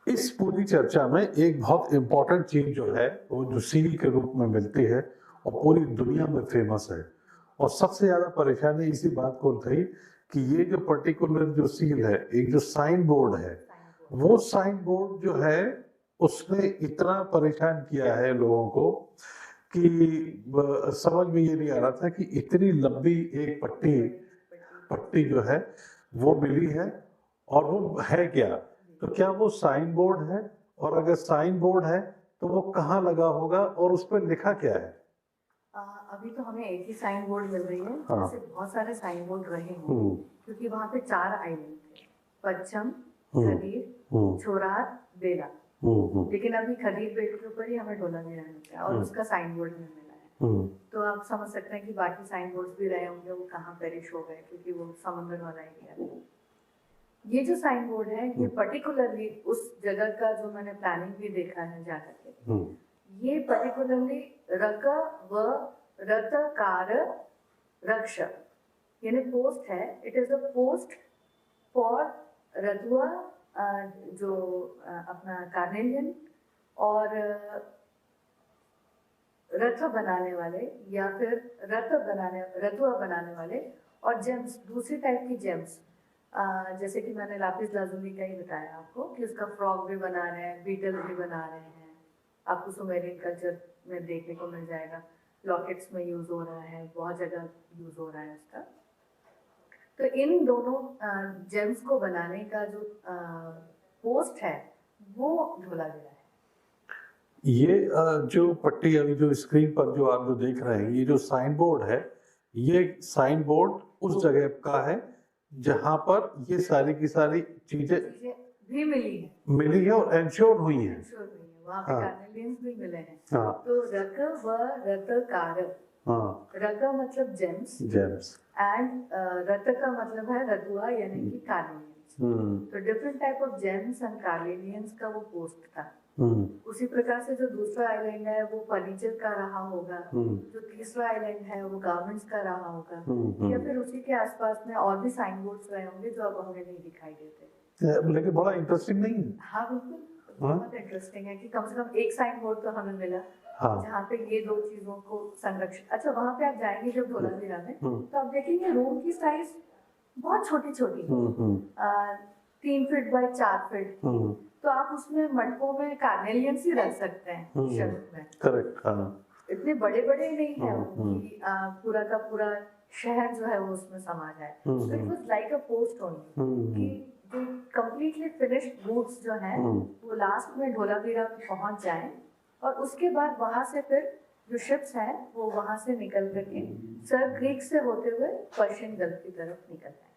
इस पूरी चर्चा में एक बहुत इम्पोर्टेंट चीज जो है वो जो सील के रूप में मिलती है और पूरी दुनिया में फेमस है, और सबसे ज्यादा परेशानी इसी बात को थी कि ये जो पर्टिकुलर जो सील है, एक जो साइन बोर्ड है, वो साइन बोर्ड जो है उसने इतना परेशान किया है लोगों को कि समझ में ये नहीं आ रहा था कि इतनी लंबी एक पट्टी पट्टी जो है वो मिली है, और वो है क्या, तो क्या वो साइन बोर्ड है, और अगर साइन बोर्ड है तो वो कहाँ लगा होगा और उस पर लिखा क्या है? अभी तो हमें एक ही साइन बोर्ड मिल रही है। हाँ। जैसे बहुत सारे साइन बोर्ड रहे हैं क्योंकि वहाँ पे 4 आइलैंड थे, पच्चम, खदीर, छोरार, बेला। लेकिन अभी खदीर बेट के ऊपर ही हमें डोला गिरा है और उसका साइन बोर्ड हमें मिला है। तो आप समझ सकते हैं कि बाकी साइन बोर्ड भी रहे होंगे, वो कहाँ पेरिश हो गए क्योंकि वो समुद्र वाला एरिया है। ये जो साइन बोर्ड है ये पर्टिकुलरली उस जगह का जो मैंने प्लानिंग भी देखा है जाकर के, ये पर्टिकुलरली रक व रतकार रक्ष यानी पोस्ट है। It is a post for रतुआ, जो अपना कार्नेलियन और रथ बनाने वाले या फिर रतुआ बनाने वाले, और जेम्स, दूसरी टाइप की जेम्स, जैसे कि मैंने लापिस लाजुली का ही बताया आपको कि उसका फ्रॉग भी बना रहे हैं, बीटल भी बना रहे हैं। आपको सुमेरियन कल्चर में देखने को मिल जाएगा, लॉकेट्स में यूज हो रहा है, बहुत जगह यूज हो रहा है उसका। तो इन दोनों जेम्स को बनाने का जो पोस्ट है वो ढोला गया है। ये जो पट्टी अभी जो स्क्रीन पर जो आप जो देख रहे हैं, ये जो साइन बोर्ड है, ये साइन बोर्ड उस जगह का है जहां पर ये सारी की सारी चीजें भी मिली है और एंश्योर हुई है। वहाँ पे कार्नेलियंस भी मिले हैं। हाँ। तो रक व रतकार, रक मतलब जेम्स एंड रत का मतलब है रतुआ यानी कि कार्नेलियंस। तो different type of gems and carnelians का वो पोस्ट था। उसी प्रकार से जो दूसरा आइलैंड है वो फर्नीचर का रहा होगा, जो तीसरा आइलैंड है वो गारमेंट्स का रहा होगा, या फिर उसी के आसपास में और भी साइन बोर्ड्स रहे होंगे जो अब हमें नहीं दिखाई देते। लेकिन बड़ा इंटरेस्टिंग नहीं है? हाँ बिल्कुल, बहुत इंटरेस्टिंग है कि कम से कम एक साइन बोर्ड तो हमें मिला। हाँ। जहाँ पे ये दो चीजों को संरक्षित। अच्छा, वहाँ पे आप जाएंगे जब धोलावीरा में तो आप देखेंगे रूम की साइज बहुत छोटी छोटी, 3 फीट बाय 4 फीट। तो आप उसमें मटकों में कार्नेलियंस ही रख सकते हैं शेल्फ में। करेक्ट। हाँ। इतने बड़े बड़े नहीं है कि पूरा का पूरा शहर जो है वो उसमें समा जाए। तो it was like a post only कि जो कंप्लीटली फिनिश्ड गुड्स जो है वो लास्ट में धोलावीरा पहुंच जाए, और उसके बाद वहां से फिर जो शिप्स हैं वो वहां से निकल करके सर क्रीक से होते हुए पर्शियन गल्फ की तरफ निकल जाए।